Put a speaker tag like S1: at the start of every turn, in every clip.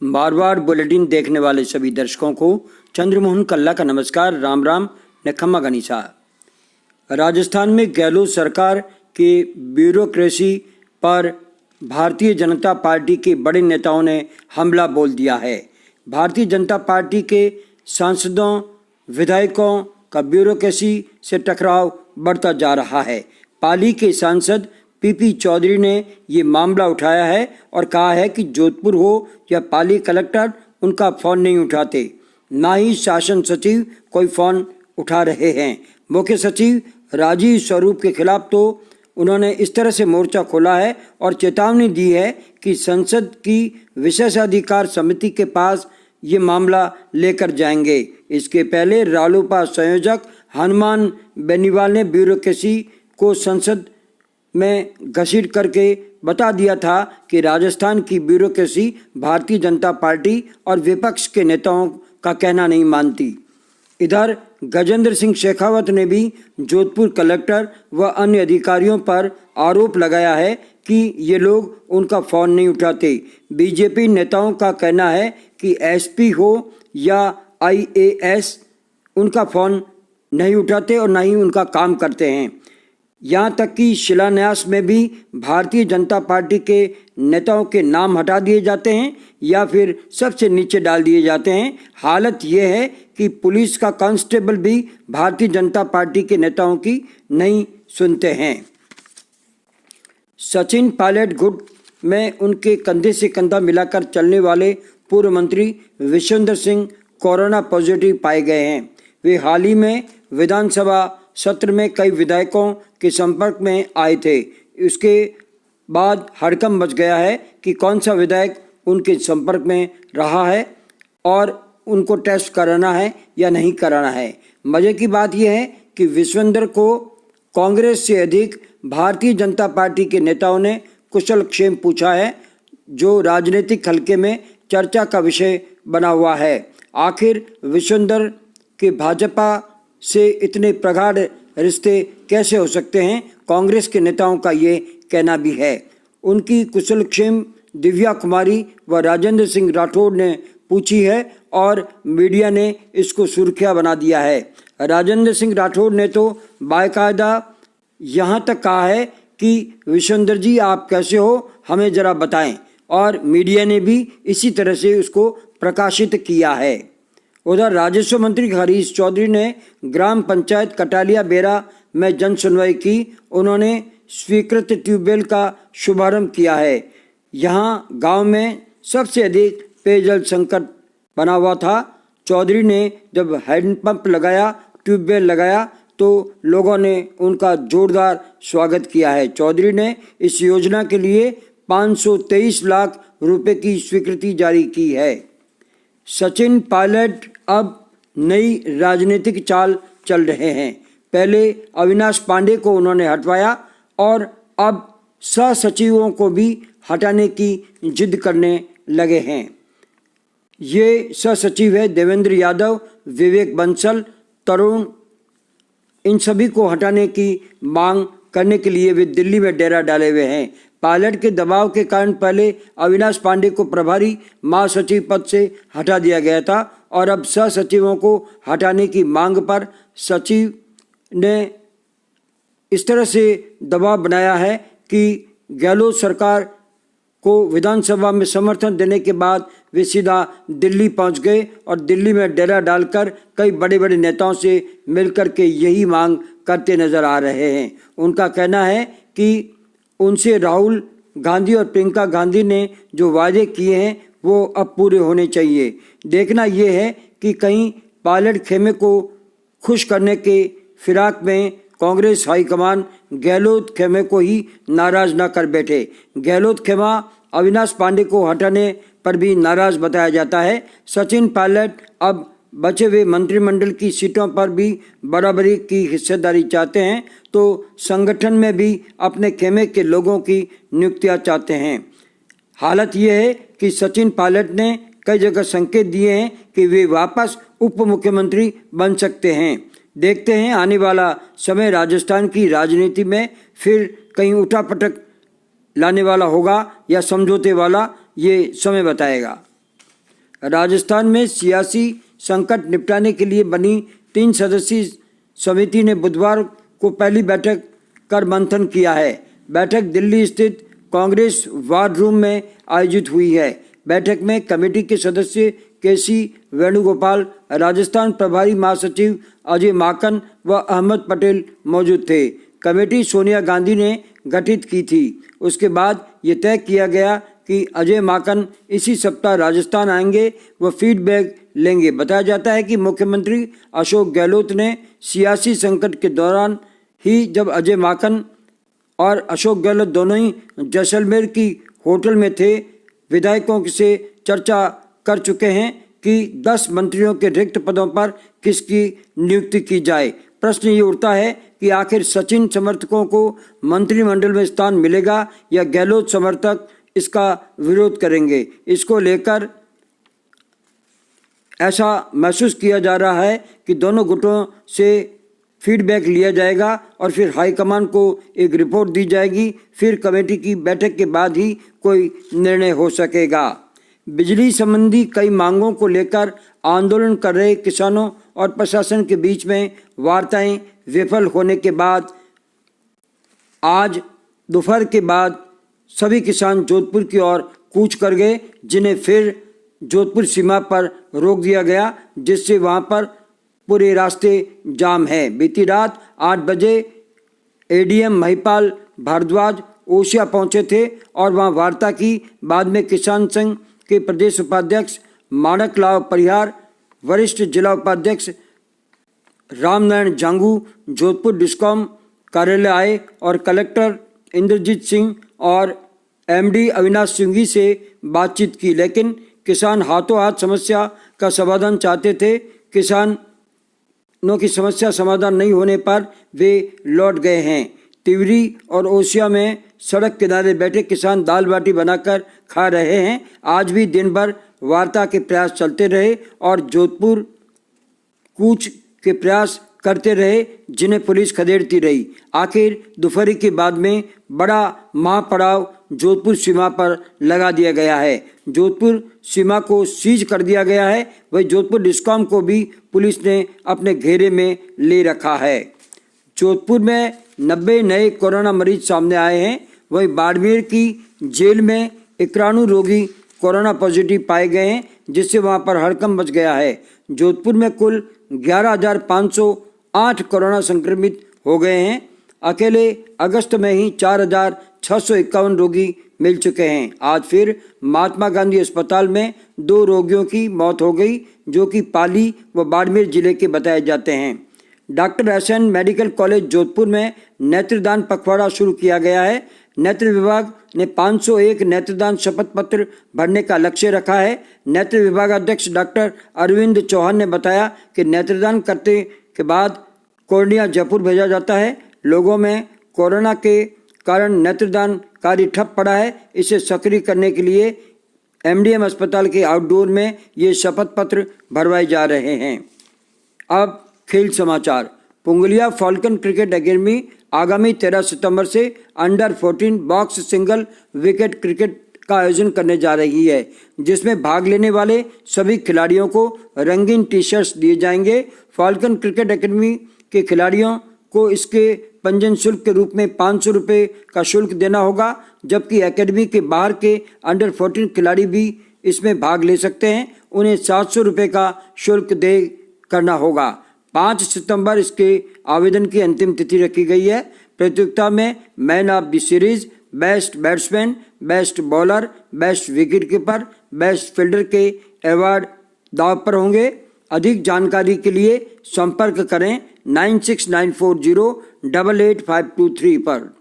S1: बार बार bulletin देखने वाले सभी दर्शकों को चंद्रमोहन कल्ला का नमस्कार, राम राम ने खम्मा गनीसा। राजस्थान में गहलोत सरकार की ब्यूरोक्रेसी पर भारतीय जनता पार्टी के बड़े नेताओं ने हमला बोल दिया है। भारतीय जनता पार्टी के सांसदों विधायकों का ब्यूरोक्रेसी से टकराव बढ़ता जा रहा है। पाली के सांसद पीपी चौधरी ने ये मामला उठाया है और कहा है कि जोधपुर हो या पाली कलेक्टर उनका फ़ोन नहीं उठाते, ना ही शासन सचिव कोई फ़ोन उठा रहे हैं। मुख्य सचिव राजीव स्वरूप के खिलाफ तो उन्होंने इस तरह से मोर्चा खोला है और चेतावनी दी है कि संसद की विशेषाधिकार समिति के पास ये मामला लेकर जाएंगे। इसके पहले रालोपा संयोजक हनुमान बेनीवाल ने ब्यूरोक्रेसी को संसद में घसीट करके बता दिया था कि राजस्थान की ब्यूरोक्रेसी भारतीय जनता पार्टी और विपक्ष के नेताओं का कहना नहीं मानती। इधर गजेंद्र सिंह शेखावत ने भी जोधपुर कलेक्टर व अन्य अधिकारियों पर आरोप लगाया है कि ये लोग उनका फ़ोन नहीं उठाते। बीजेपी नेताओं का कहना है कि एसपी हो या आईएएस उनका फ़ोन नहीं उठाते और ना ही उनका काम करते हैं। यहाँ तक कि शिलान्यास में भी भारतीय जनता पार्टी के नेताओं के नाम हटा दिए जाते हैं या फिर सबसे नीचे डाल दिए जाते हैं। हालत यह है कि पुलिस का कांस्टेबल भी भारतीय जनता पार्टी के नेताओं की नहीं सुनते हैं। सचिन पायलट गुट में उनके कंधे से कंधा मिलाकर चलने वाले पूर्व मंत्री विश्वेंद्र सिंह कोरोना पॉजिटिव पाए गए हैं। वे हाल ही में विधानसभा सत्र में कई विधायकों के संपर्क में आए थे। उसके बाद हड़कंप मच गया है कि कौन सा विधायक उनके संपर्क में रहा है और उनको टेस्ट कराना है या नहीं कराना है। मज़े की बात यह है कि विश्वेंद्र को कांग्रेस से अधिक भारतीय जनता पार्टी के नेताओं ने कुशल क्षेम पूछा है, जो राजनीतिक हलके में चर्चा का विषय बना हुआ है। आखिर विश्वेंद्र के भाजपा से इतने प्रगाढ़ रिश्ते कैसे हो सकते हैं, कांग्रेस के नेताओं का ये कहना भी है। उनकी कुशलक्षेम दिव्या कुमारी व राजेंद्र सिंह राठौड़ ने पूछी है और मीडिया ने इसको सुर्खियां बना दिया है। राजेंद्र सिंह राठौड़ ने तो बाकायदा यहाँ तक कहा है कि विश्वेंद्र जी आप कैसे हो, हमें ज़रा बताएं, और मीडिया ने भी इसी तरह से उसको प्रकाशित किया है। उधर राजस्व मंत्री हरीश चौधरी ने ग्राम पंचायत कटालिया बेरा में जन सुनवाई की। उन्होंने स्वीकृत ट्यूबवेल का शुभारंभ किया है। यहाँ गांव में सबसे अधिक पेयजल संकट बना हुआ था। चौधरी ने जब हैंडपंप लगाया, ट्यूबवेल लगाया, तो लोगों ने उनका जोरदार स्वागत किया है। चौधरी ने इस योजना के लिए 523 लाख रुपए की स्वीकृति जारी की है। सचिन पायलट अब नई राजनीतिक चाल चल रहे हैं। पहले अविनाश पांडे को उन्होंने हटवाया और अब सह सचिवों को भी हटाने की जिद करने लगे हैं। ये सह सचिव है देवेंद्र यादव, विवेक बंसल, तरुण, इन सभी को हटाने की मांग करने के लिए वे दिल्ली में डेरा डाले हुए हैं। पायलट के दबाव के कारण पहले अविनाश पांडे को प्रभारी महासचिव पद से हटा दिया गया था और अब सह सचिवों को हटाने की मांग पर सचिव ने इस तरह से दबाव बनाया है कि गहलोत सरकार को विधानसभा में समर्थन देने के बाद वे सीधा दिल्ली पहुंच गए और दिल्ली में डेरा डालकर कई बड़े बड़े नेताओं से मिलकर के यही मांग करते नजर आ रहे हैं। उनका कहना है कि उनसे राहुल गांधी और प्रियंका गांधी ने जो वादे किए हैं वो अब पूरे होने चाहिए। देखना ये है कि कहीं पायलट खेमे को खुश करने के फिराक में कांग्रेस हाईकमान गहलोत खेमे को ही नाराज न कर बैठे। गहलोत खेमा अविनाश पांडे को हटाने पर भी नाराज बताया जाता है। सचिन पायलट अब बचे हुए मंत्रिमंडल की सीटों पर भी बराबरी की हिस्सेदारी चाहते हैं, तो संगठन में भी अपने खेमे के लोगों की नियुक्तियां चाहते हैं। हालत यह है कि सचिन पायलट ने कई जगह संकेत दिए हैं कि वे वापस उप मुख्यमंत्री बन सकते हैं। देखते हैं आने वाला समय राजस्थान की राजनीति में फिर कहीं उठापटक लाने वाला होगा या समझौते वाला, ये समय बताएगा। राजस्थान में सियासी संकट निपटाने के लिए बनी 3 सदस्यीय समिति ने बुधवार को पहली बैठक कर मंथन किया है। बैठक दिल्ली स्थित कांग्रेस वार रूम में आयोजित हुई है। बैठक में कमेटी के सदस्य केसी वेणुगोपाल, राजस्थान प्रभारी महासचिव अजय माकन व अहमद पटेल मौजूद थे। कमेटी सोनिया गांधी ने गठित की थी। उसके बाद ये तय किया गया कि अजय माकन इसी सप्ताह राजस्थान आएंगे व फीडबैक लेंगे। बताया जाता है कि मुख्यमंत्री अशोक गहलोत ने सियासी संकट के दौरान ही जब अजय माकन और अशोक गहलोत दोनों ही जैसलमेर की होटल में थे, विधायकों से चर्चा कर चुके हैं कि 10 मंत्रियों के रिक्त पदों पर किसकी नियुक्ति की जाए। प्रश्न ये उठता है कि आखिर सचिन समर्थकों को मंत्रिमंडल में स्थान मिलेगा या गहलोत समर्थक इसका विरोध करेंगे। इसको लेकर ऐसा महसूस किया जा रहा है कि दोनों गुटों से फीडबैक लिया जाएगा और फिर हाईकमान को एक रिपोर्ट दी जाएगी। फिर कमेटी की बैठक के बाद ही कोई निर्णय हो सकेगा। बिजली संबंधी कई मांगों को लेकर आंदोलन कर रहे किसानों और प्रशासन के बीच में वार्ताएं विफल होने के बाद आज दोपहर के बाद सभी किसान जोधपुर की ओर कूच कर गए, जिन्हें फिर जोधपुर सीमा पर रोक दिया गया, जिससे वहां पर पूरे रास्ते जाम है। बीती रात 8 बजे एडीएम महिपाल भारद्वाज ओसिया पहुंचे थे और वहां वार्ता की। बाद में किसान संघ के प्रदेश उपाध्यक्ष माणक लाल परिहार, वरिष्ठ जिला उपाध्यक्ष रामनारायण जांगू जोधपुर डिस्कॉम कार्यालय आए और कलेक्टर इंद्रजीत सिंह और एमडी अविनाश सिंघी से बातचीत की, लेकिन किसान हाथों हाथ समस्या का समाधान चाहते थे। किसानों की समस्या समाधान नहीं होने पर वे लौट गए हैं। तिवरी और ओसिया में सड़क किनारे बैठे किसान दाल बाटी बनाकर खा रहे हैं। आज भी दिन भर वार्ता के प्रयास चलते रहे और जोधपुर कूच के प्रयास करते रहे, जिन्हें पुलिस खदेड़ती रही। आखिर दोपहर के बाद में बड़ा महापड़ाव जोधपुर सीमा पर लगा दिया गया है। जोधपुर सीमा को सीज कर दिया गया है। वही जोधपुर डिस्कॉम को भी पुलिस ने अपने घेरे में ले रखा है। जोधपुर में 90 नए कोरोना मरीज सामने आए हैं। वही बाड़मेर की जेल में 91 रोगी कोरोना पॉजिटिव पाए गए हैं, जिससे वहां पर हड़कंप मच गया है। जोधपुर में कुल 11,508 कोरोना संक्रमित हो गए हैं। अकेले अगस्त में ही 4,651 रोगी मिल चुके हैं। आज फिर महात्मा गांधी अस्पताल में 2 रोगियों की मौत हो गई, जो कि पाली व बाड़मेर जिले के बताए जाते हैं। Doctor SN medical college Jodhpur में नेत्रदान पखवाड़ा शुरू किया गया है। नेत्र विभाग ने 501 नेत्रदान शपथ पत्र भरने का लक्ष्य रखा है। नेत्र विभाग अध्यक्ष डॉक्टर अरविंद चौहान ने बताया कि नेत्रदान करने के बाद कॉर्निया जयपुर भेजा जाता है। लोगों में कोरोना के कारण नेत्रदान कार्य ठप पड़ा है। इसे सक्रिय करने के लिए एमडीएम अस्पताल के आउटडोर में ये शपथ पत्र भरवाए जा रहे हैं। अब खेल समाचार। पुंगलिया फाल्कन क्रिकेट एकेडमी आगामी 13 सितंबर से under 14 box single wicket cricket का आयोजन करने जा रही है, जिसमें भाग लेने वाले सभी खिलाड़ियों को रंगीन टी शर्ट्स दिए जाएंगे। फाल्कन क्रिकेट एकेडमी के खिलाड़ियों को इसके पंजीयन शुल्क के रूप में 500 रुपये का शुल्क देना होगा, जबकि एकेडमी के बाहर के अंडर 14 खिलाड़ी भी इसमें भाग ले सकते हैं। उन्हें 700 रुपये का शुल्क दे करना होगा। 5 सितंबर इसके आवेदन की अंतिम तिथि रखी गई है। प्रतियोगिता में man of the series, best batsman, best bowler, best wicket keeper, best fielder के अवार्ड दांव पर होंगे। अधिक जानकारी के लिए संपर्क करें 9694088523 पर।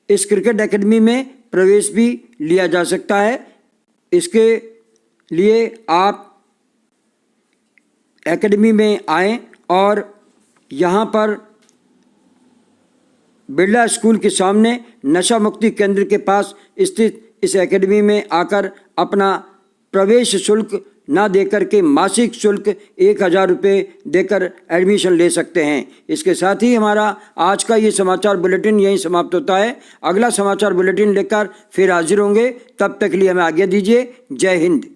S1: इस क्रिकेट एकेडमी में प्रवेश भी लिया जा सकता है। इसके लिए आप एकेडमी में आएं और यहाँ पर बिरला स्कूल के सामने नशा मुक्ति केंद्र के पास स्थित इस एकेडमी में आकर अपना प्रवेश शुल्क ना देकर के मासिक शुल्क 1,000 रुपये देकर एडमिशन ले सकते हैं। इसके साथ ही हमारा आज का ये समाचार बुलेटिन यहीं समाप्त होता है। अगला समाचार बुलेटिन लेकर फिर हाजिर होंगे। तब तक के लिए हमें आज्ञा दीजिए। जय हिंद।